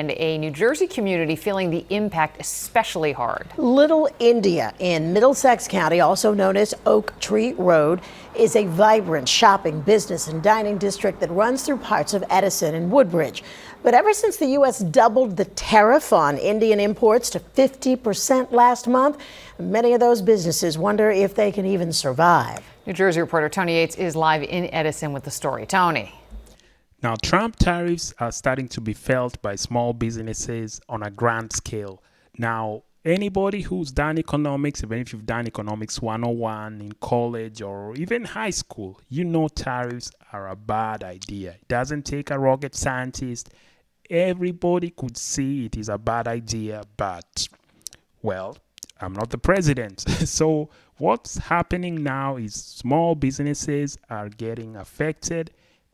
And a New Jersey community feeling the impact especially hard. Little India in Middlesex County, also known as Oak Tree Road, is a vibrant shopping, business, and dining district that runs through parts of Edison and Woodbridge. But ever since the U.S. doubled the tariff on Indian imports to 50% last month, many of those businesses wonder if they can even survive. New Jersey reporter Tony Yates is live in Edison with the story. Tony. Now, Trump tariffs are starting to be felt by small businesses on a grand scale. Now, anybody who's done economics, even if you've done economics 101 in college or even high school, you know tariffs are a bad idea. It doesn't take a rocket scientist. Everybody could see it is a bad idea, but, well, I'm not the president. So what's happening now is small businesses are getting affected.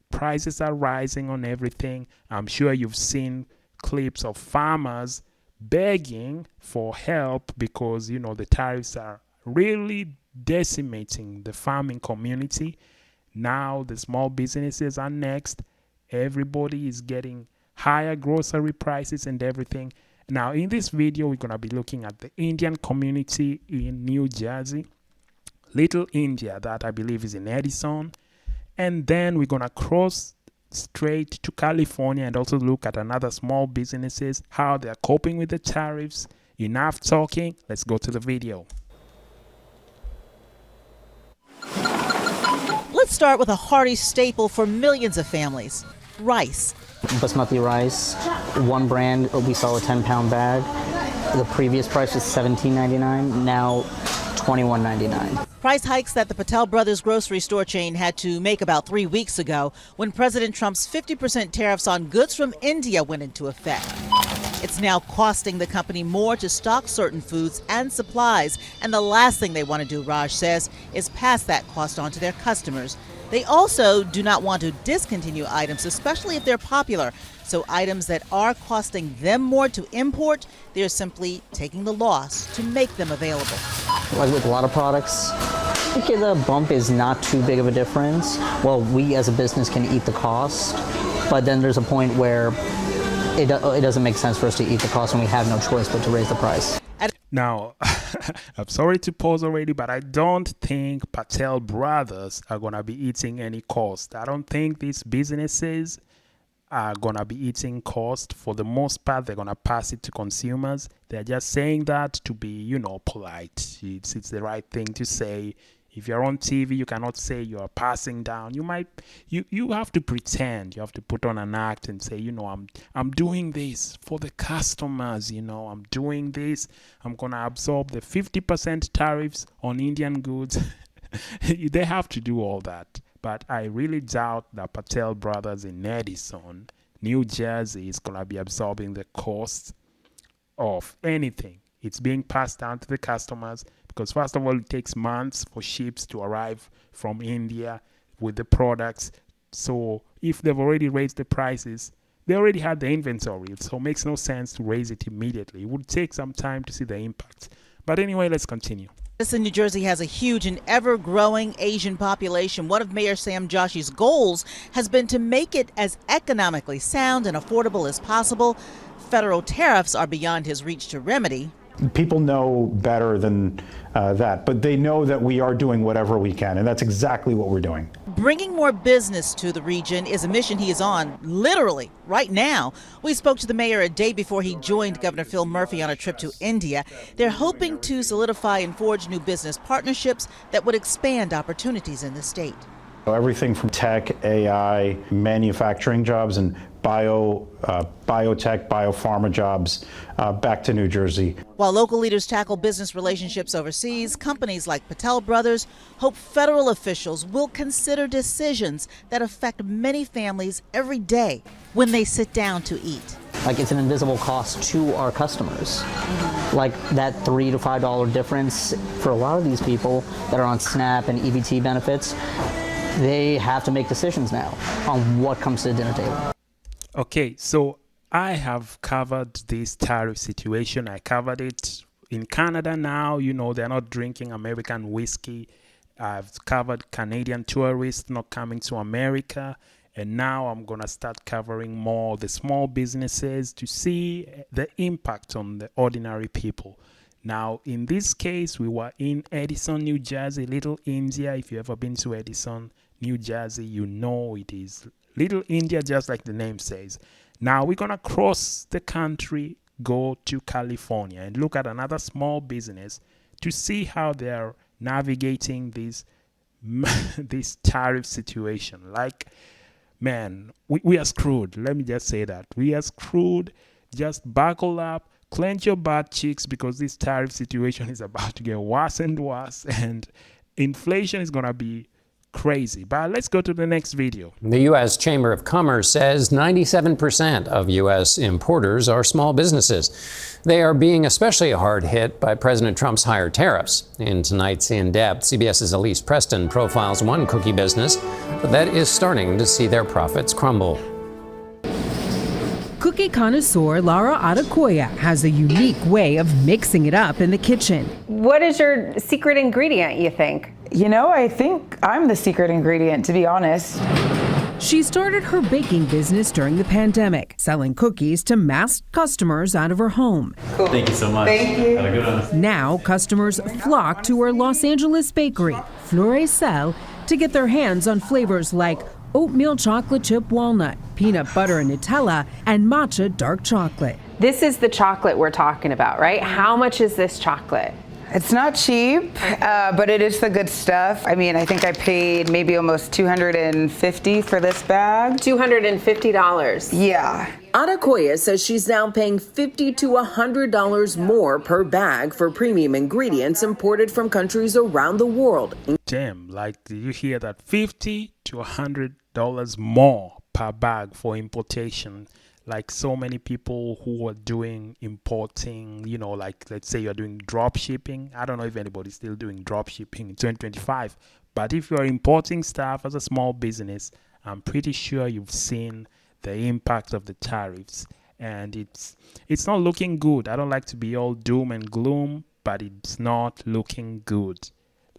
Prices are rising on everything. I'm sure you've seen clips of farmers begging for help because, you know, the tariffs are really decimating the farming community. Now the small businesses are next. Everybody is getting higher grocery prices and everything. Now in this video, we're going to be looking at the Indian community in New Jersey. Little India, that I believe is in Edison. And then we're going to cross straight to California and also look at another small businesses, how they're coping with the tariffs. Enough talking. Let's go to the video. Let's start with a hearty staple for millions of families, rice. Basmati rice, one brand, we saw a 10-pound bag. The previous price was $17.99, now $21.99. Price hikes that the Patel Brothers grocery store chain had to make about 3 weeks ago when President Trump's 50% tariffs on goods from India went into effect. It's now costing the company more to stock certain foods and supplies, and the last thing they want to do, Raj says, is pass that cost on to their customers. They also do not want to discontinue items, especially if they're popular. So items that are costing them more to import, they're simply taking the loss to make them available. Like with a lot of products, I think the bump is not too big of a difference. Well, we as a business can eat the cost, but then there's a point where it doesn't make sense for us to eat the cost and we have no choice but to raise the price. Now, I'm sorry to pause already, but I don't think Patel Brothers are going to be eating any cost. I don't think these businesses are going to be eating cost. For the most part, they're going to pass it to consumers. They're just saying that to be, you know, polite. It's the right thing to say. If you're on TV, you cannot say you're passing down. You have to pretend. You have to put on an act and say, you know, I'm doing this for the customers. You know, I'm doing this. I'm gonna absorb the 50% tariffs on Indian goods. They have to do all that. But I really doubt that Patel Brothers in Edison, New Jersey, is gonna be absorbing the cost of anything. It's being passed down to the customers. Because first of all, it takes months for ships to arrive from India with the products. So if they've already raised the prices, they already had the inventory. So it makes no sense to raise it immediately. It would take some time to see the impact. But anyway, let's continue. Edison, New Jersey has a huge and ever-growing Asian population. One of Mayor Sam Joshi's goals has been to make it as economically sound and affordable as possible. Federal tariffs are beyond his reach to remedy. People know better than that, but they know that we are doing whatever we can, and that's exactly what we're doing. Bringing more business to the region is a mission he is on, literally, right now. We spoke to the mayor a day before he joined Governor Phil Murphy on a trip to India. They're hoping to solidify and forge new business partnerships that would expand opportunities in the state. Everything from tech, AI, manufacturing jobs, and biotech, biopharma jobs back to New Jersey. While local leaders tackle business relationships overseas, companies like Patel Brothers hope federal officials will consider decisions that affect many families every day when they sit down to eat. Like, it's an invisible cost to our customers. Like that $3 to $5 difference for a lot of these people that are on SNAP and EBT benefits, they have to make decisions now on what comes to the dinner table. Okay, so I have covered this tariff situation. I covered it in Canada now. You know, they're not drinking American whiskey. I've covered Canadian tourists not coming to America. And now I'm going to start covering more the small businesses to see the impact on the ordinary people. Now, in this case, we were in Edison, New Jersey, Little India. If you've ever been to Edison, New Jersey, you know it is Little India, just like the name says. Now, we're going to cross the country, go to California, and look at another small business to see how they're navigating this tariff situation. Like, man, we are screwed. Let me just say that. We are screwed. Just buckle up. Clench your butt cheeks, because this tariff situation is about to get worse and worse, and inflation is going to be crazy. But let's go to the next video. The U.S. Chamber of Commerce says 97% of U.S. importers are small businesses. They are being especially hard hit by President Trump's higher tariffs. In tonight's In Depth, CBS's Elise Preston profiles one cookie business that is starting to see their profits crumble. Cookie connoisseur Lara Adekoya has a unique way of mixing it up in the kitchen. What is your secret ingredient, you think? You know, I think I'm the secret ingredient, to be honest. She started her baking business during the pandemic, selling cookies to masked customers out of her home. Cool. Thank you so much. Thank you. Have a good one. Now, customers flock to her Los Angeles bakery, Fleur et Sel, to get their hands on flavors like oatmeal chocolate chip walnut, peanut butter and Nutella, and matcha dark chocolate. This is the chocolate we're talking about, right? How much is this chocolate? It's not cheap, but it is the good stuff. I mean, I think I paid maybe almost $250 for this bag. $250. Yeah. Adekoya says she's now paying $50 to $100 more per bag for premium ingredients imported from countries around the world. Damn, like, did you hear that? $50 to $100 more per bag for importation. Like, so many people who are doing importing, you know, like, let's say you're doing drop shipping. I don't know if anybody's still doing drop shipping in 2025, but if you're importing stuff as a small business, I'm pretty sure you've seen the impact of the tariffs, and it's not looking good. I don't like to be all doom and gloom, but it's not looking good.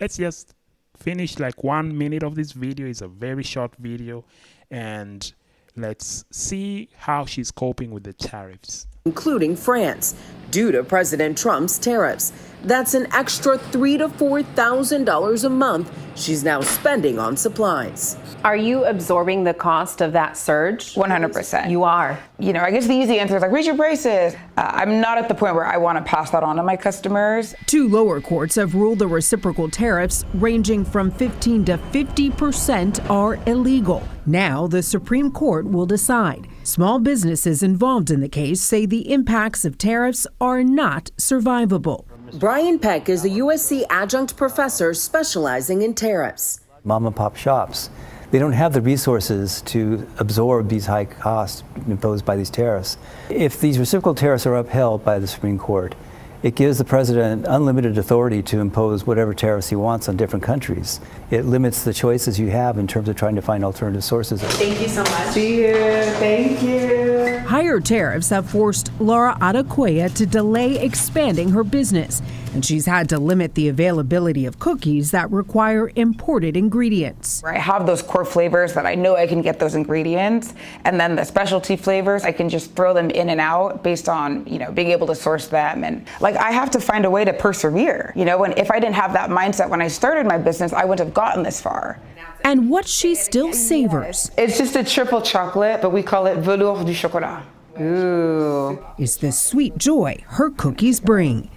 Let's just finish like 1 minute of this video. It's a very short video, and let's see how she's coping with the tariffs. Including France, due to President Trump's tariffs. That's an extra $3,000 to $4,000 a month she's now spending on supplies. Are you absorbing the cost of that surge? 100%. You are. You know, I guess the easy answer is like, raise your prices. I'm not at the point where I want to pass that on to my customers. 2 lower courts have ruled the reciprocal tariffs, ranging from 15% to 50%, are illegal. Now the Supreme Court will decide. Small businesses involved in the case say the impacts of tariffs are not survivable. Brian Peck is a USC adjunct professor specializing in tariffs. Mom and pop shops, they don't have the resources to absorb these high costs imposed by these tariffs. If these reciprocal tariffs are upheld by the Supreme Court, it gives the president unlimited authority to impose whatever tariffs he wants on different countries. It limits the choices you have in terms of trying to find alternative sources. Thank you so much. See you. Thank you. Higher tariffs have forced Lara Adekoya to delay expanding her business, and she's had to limit the availability of cookies that require imported ingredients. I have those core flavors that I know I can get those ingredients, and then the specialty flavors, I can just throw them in and out based on, you know, being able to source them. And like, I have to find a way to persevere, you know, and if I didn't have that mindset when I started my business, I wouldn't have gotten this far. And what she still savors. It's just a triple chocolate, but we call it velours du chocolat. Ooh. Is the sweet joy her cookies bring.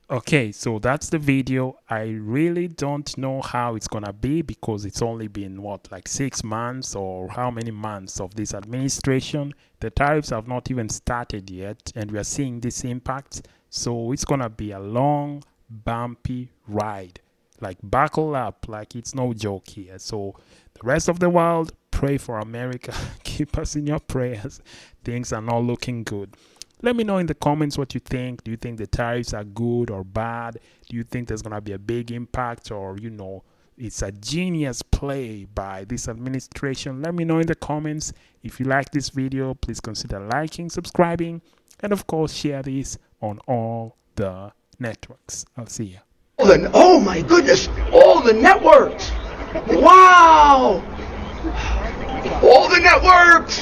Okay, so that's the video. I really don't know how it's gonna be, because it's only been what, like 6 months or how many months of this administration. The tariffs have not even started yet, and we are seeing this impact. So it's gonna be a long, bumpy ride. Like, buckle up, like, it's no joke here. So the rest of the world, pray for America. Keep us in your prayers. Things are not looking good. Let me know in the comments what you think. Do you think the tariffs are good or bad? Do you think there's going to be a big impact, or, you know, it's a genius play by this administration? Let me know in the comments. If you like this video, please consider liking, subscribing, and of course, share this on all the networks. I'll see you. Oh my goodness, all the networks. Wow. All the networks!